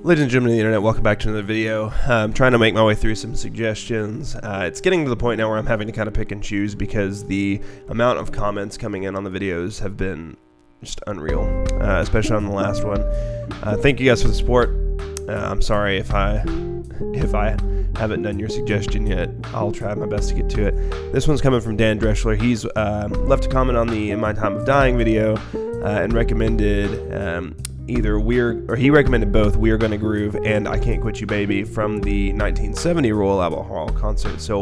Ladies and gentlemen of the internet, welcome back to another video. I'm trying to make my way through some suggestions. It's getting to the point now where I'm having to kind of pick and choose because the amount of comments coming in on the videos have been just unreal, especially on the last one. Thank you guys for the support. I'm sorry if I haven't done your suggestion yet. I'll try my best to get to it. This one's coming from Dan Dreschler. He's left a comment on the In My Time of Dying video and recommended he recommended both We Are Gonna Groove and I Can't Quit You Baby from the 1970 Royal Albert Hall concert. So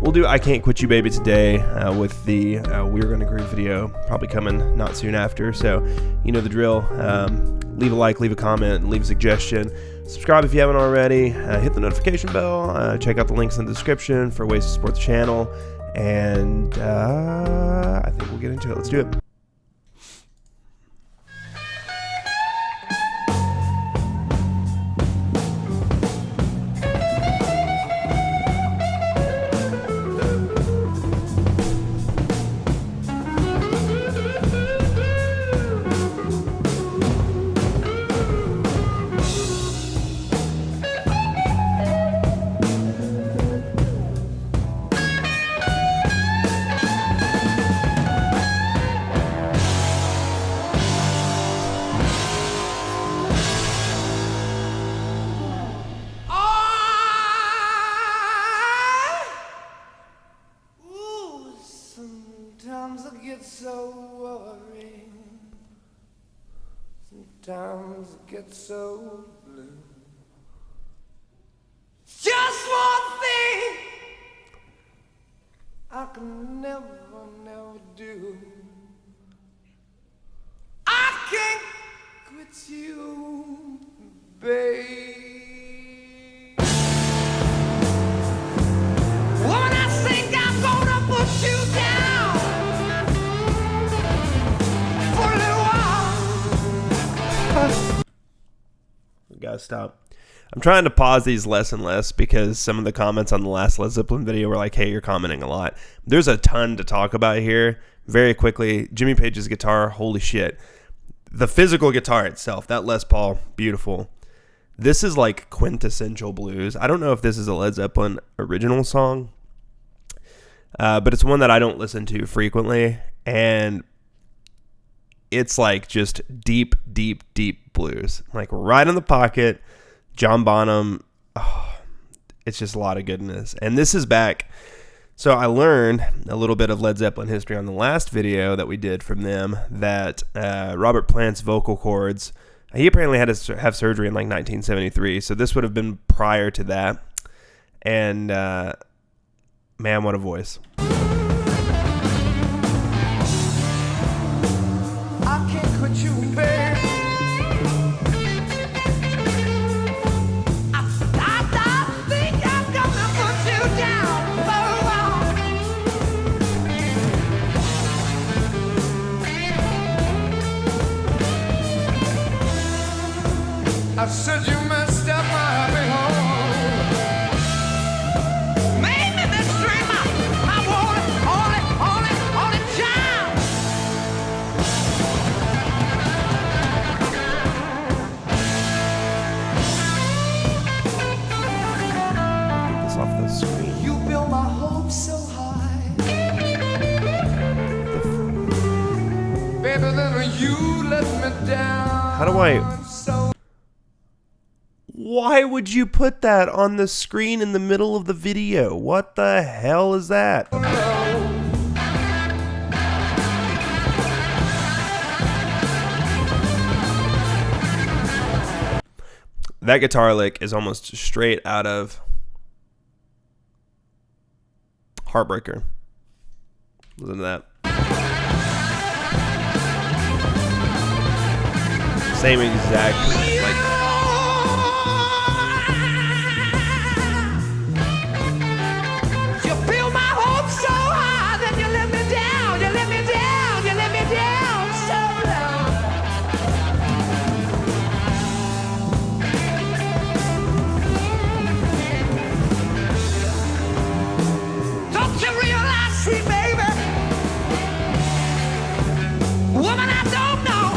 we'll do I Can't Quit You Baby today with the We Are Gonna Groove video probably coming not soon after. So you know the drill. Leave a like, leave a comment, leave a suggestion. Subscribe if you haven't already. Hit the notification bell. Check out the links in the description for ways to support the channel. And I think we'll get into it. Let's do it. Sometimes I get so worried. Sometimes I get so blue. Just one thing I can never do. I can't quit you, babe. When I think I'm gonna put you down for a little while. We gotta stop. I'm trying to pause these less and less because some of the comments on the last Led Zeppelin video were like, hey, you're commenting a lot. There's a ton to talk about here. Very quickly, Jimmy Page's guitar, holy shit. The physical guitar itself, that Les Paul, beautiful. This is like quintessential blues. I don't know if this is a Led Zeppelin original song, but it's one that I don't listen to frequently, and it's like just deep, deep, deep blues. Like right in the pocket, John Bonham. Oh, it's just a lot of goodness. And this is back. So I learned a little bit of Led Zeppelin history on the last video that we did from them, that Robert Plant's vocal cords, he apparently had to have surgery in like 1973. So this would have been prior to that. And man, what a voice. I can't quit you, babe. I think I'm gonna put you down for a while. I said you messed up my happy home. Made me this dream I wanted, all the time. Get this off the screen. You built my hopes so high. Baby, then you let me down. How do I... So Why would you put that on the screen in the middle of the video? What the hell is that? That guitar lick is almost straight out of Heartbreaker. Listen to that. Same exact, like, you built my hopes so high, then you let me down, you let me down, you let me down so low. Don't you realize, sweet baby, woman, I don't know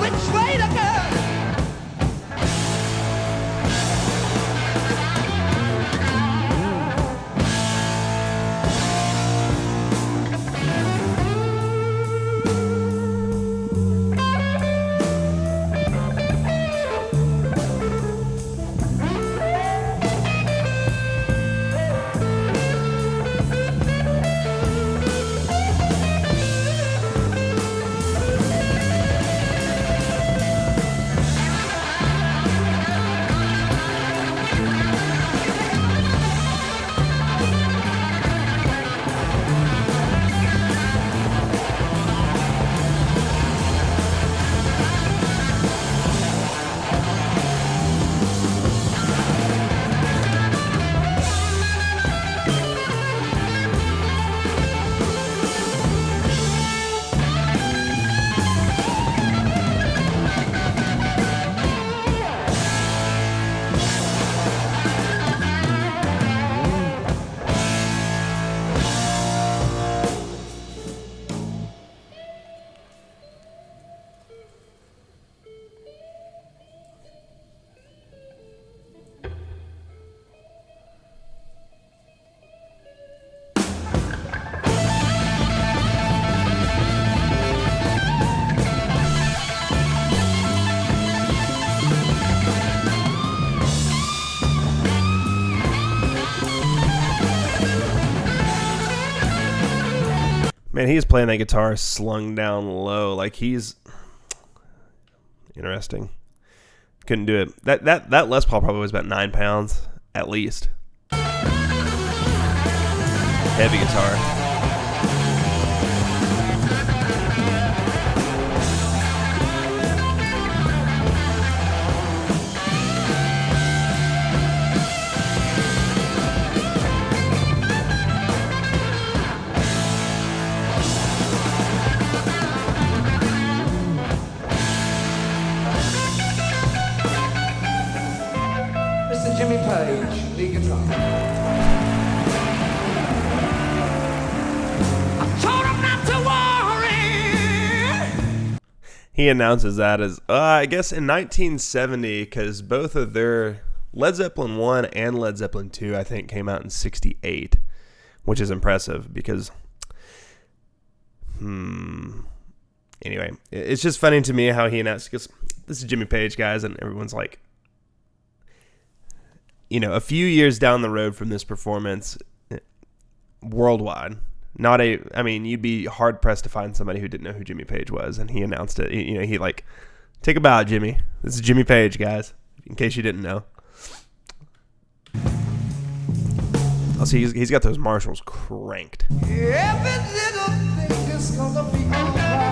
which way to go. Man, he's playing that guitar slung down low. Like, he's interesting. Couldn't do it. That Les Paul probably was about 9 pounds at least. Heavy guitar. Mr. Jimmy Page, lead guitar. I told him not to worry. He announces that as, I guess in 1970, because both of their Led Zeppelin 1 and Led Zeppelin 2, I think, came out in 68, which is impressive because, anyway, it's just funny to me how he announced, because this is Jimmy Page, guys, and everyone's like, you know, a few years down the road from this performance, worldwide, I mean, you'd be hard pressed to find somebody who didn't know who Jimmy Page was, and he announced it. You know, he like, take a bow, Jimmy. This is Jimmy Page, guys, in case you didn't know. Also, he's got those Marshalls cranked. Every little thing is gonna be alright.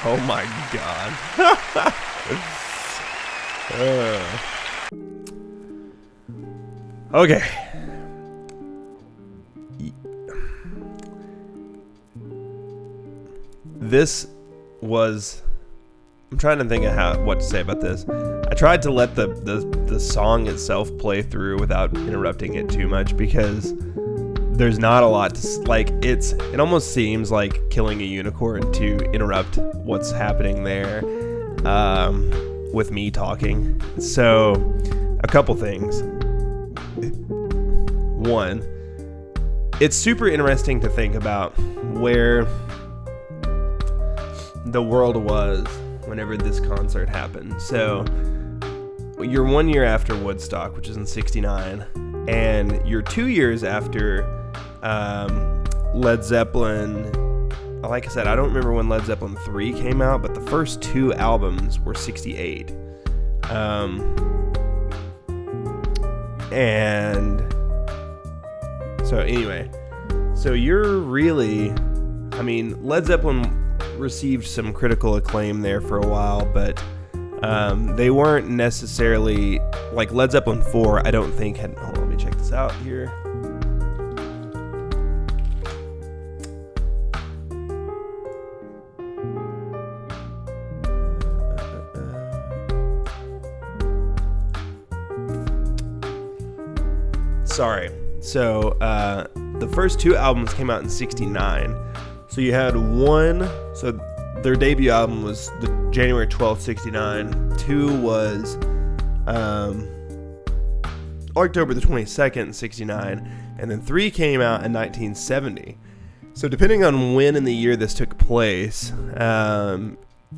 Oh my God. Okay. This was, I'm trying to think of what to say about this. I tried to let the song itself play through without interrupting it too much, because there's not a lot to, like, it almost seems like killing a unicorn to interrupt what's happening there with me talking. So a couple things. One, it's super interesting to think about where the world was whenever this concert happened. So you're 1 year after Woodstock, which is in 69, and you're 2 years after Led Zeppelin. Like I said, I don't remember when Led Zeppelin 3 came out, but the first two albums were 68. And so anyway, so you're really, I mean, Led Zeppelin received some critical acclaim there for a while, but they weren't necessarily, like Led Zeppelin 4, I don't think had, hold on, let me check this out here. Sorry. So the first two albums came out in 69. So you had one, so their debut album was the January 12th, 69. Two was October the 22nd, 69. And then three came out in 1970. So depending on when in the year this took place,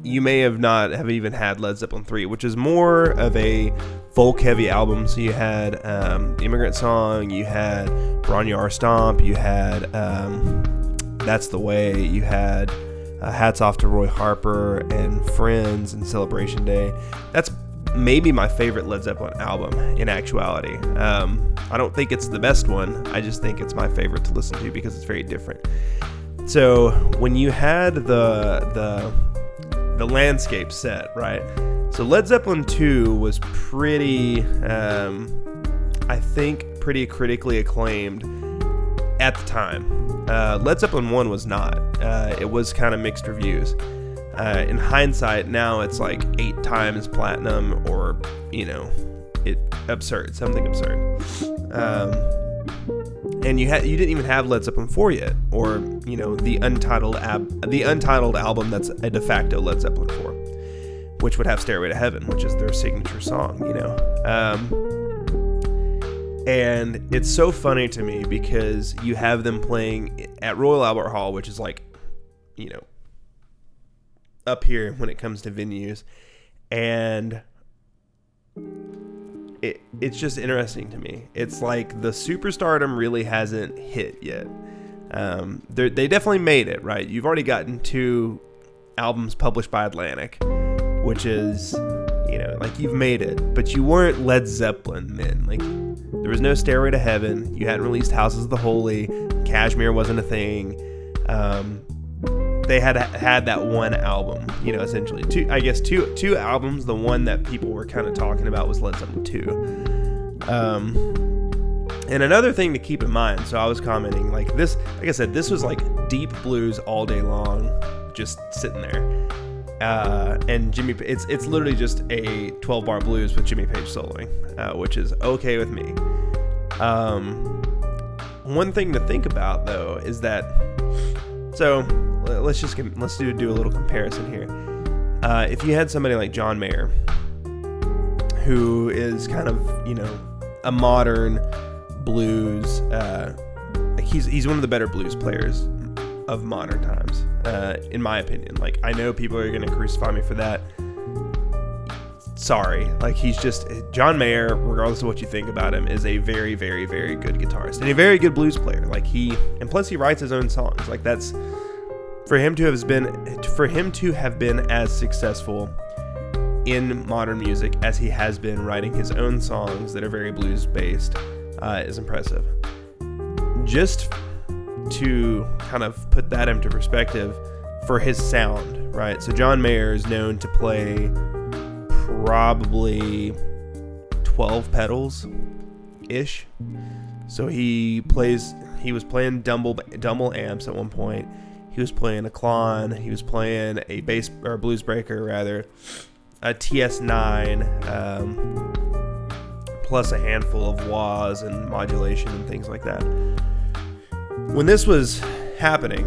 you may have not have even had Led Zeppelin 3, which is more of a folk-heavy album. So you had The Immigrant Song, you had Bron Stomp, you had That's the Way. You had Hats Off to Roy Harper and Friends and Celebration Day. That's maybe my favorite Led Zeppelin album in actuality. I don't think it's the best one. I just think it's my favorite to listen to because it's very different. So when you had the landscape set, right? So Led Zeppelin 2 was pretty, I think, pretty critically acclaimed at the time. Led Zeppelin 1 was not. It was kind of mixed reviews. In hindsight, now it's like 8 times platinum, or something absurd. And you didn't even have Led Zeppelin 4 yet, or the untitled album that's a de facto Led Zeppelin 4, which would have Stairway to Heaven, which is their signature song. And it's so funny to me because you have them playing at Royal Albert Hall, which is like, up here when it comes to venues, and it's just interesting to me. It's like the superstardom really hasn't hit yet. They definitely made it, right? You've already gotten 2 albums published by Atlantic, which is, like, you've made it, but you weren't Led Zeppelin then. Like, there was no Stairway to Heaven. You hadn't released Houses of the Holy. Kashmir wasn't a thing. They had that one album, essentially. Two albums. The one that people were kind of talking about was Led Zeppelin 2. And another thing to keep in mind, so I was commenting, like I said, this was like deep blues all day long, just sitting there. And it's literally just a 12-bar blues with Jimmy Page soloing, which is okay with me. One thing to think about, though, is that, so let's do a little comparison here. If you had somebody like John Mayer, who is kind of, a modern blues, he's one of the better blues players of modern times, in my opinion. Like, I know people are going to crucify me for that. Sorry. Like, John Mayer, regardless of what you think about him, is a very, very, very good guitarist and a very good blues player. Like, and plus he writes his own songs. Like, that's, for him to have been as successful in modern music as he has been writing his own songs that are very blues based, is impressive. Just to kind of put that into perspective for his sound, right? So John Mayer is known to play probably 12 pedals ish. So he was playing double amps at one point. He was playing a Klon. He was playing a bass, or blues breaker rather, a TS9, plus a handful of wahs and modulation and things like that. When this was happening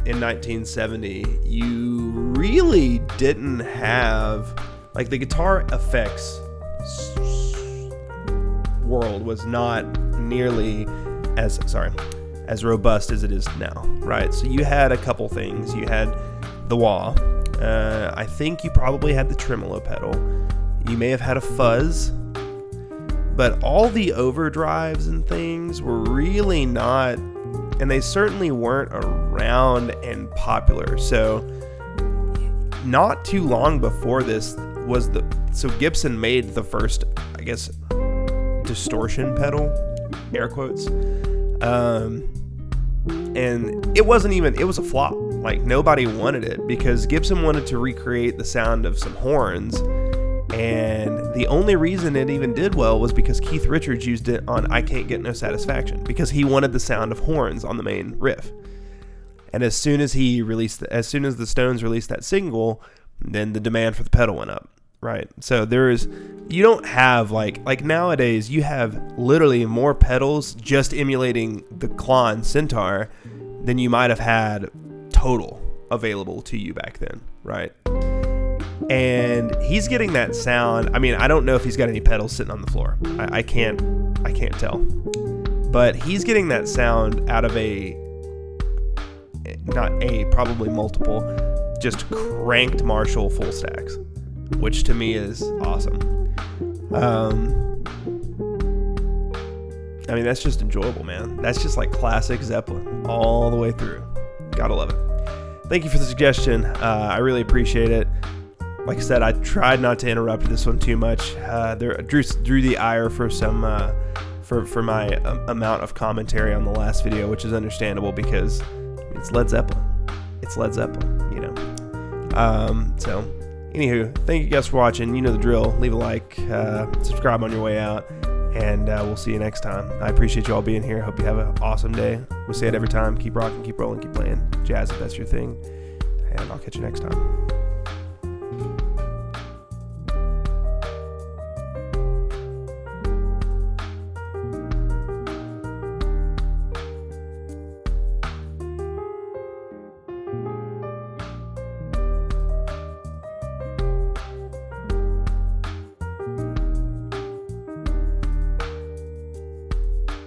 in 1970, you really didn't have, like, the guitar effects world was not nearly as robust as it is now, right? So you had a couple things. You had the wah. I think you probably had the tremolo pedal. You may have had a fuzz, but all the overdrives and things were really not, and they certainly weren't around and popular. So not too long before this so Gibson made the first, I guess, distortion pedal, air quotes. And it was a flop. Like, nobody wanted it because Gibson wanted to recreate the sound of some horns, and the only reason it even did well was because Keith Richards used it on I Can't Get No Satisfaction, because he wanted the sound of horns on the main riff. And as soon as the Stones released that single, then the demand for the pedal went up, right? So you don't have like nowadays, you have literally more pedals just emulating the Klon Centaur than you might have had total available to you back then, right? And he's getting that sound. I mean, I don't know if he's got any pedals sitting on the floor. I can't tell. But he's getting that sound out of probably multiple, just cranked Marshall full stacks, which to me is awesome. I mean, that's just enjoyable, man. That's just like classic Zeppelin all the way through. Gotta love it. Thank you for the suggestion. I really appreciate it. Like I said, I tried not to interrupt this one too much. Drew the ire for some for my amount of commentary on the last video, which is understandable because it's Led Zeppelin. It's Led Zeppelin, you know. So, anywho, thank you guys for watching. You know the drill. Leave a like, subscribe on your way out, and we'll see you next time. I appreciate you all being here. Hope you have an awesome day. We say it every time. Keep rocking, keep rolling, keep playing jazz if that's your thing. And I'll catch you next time.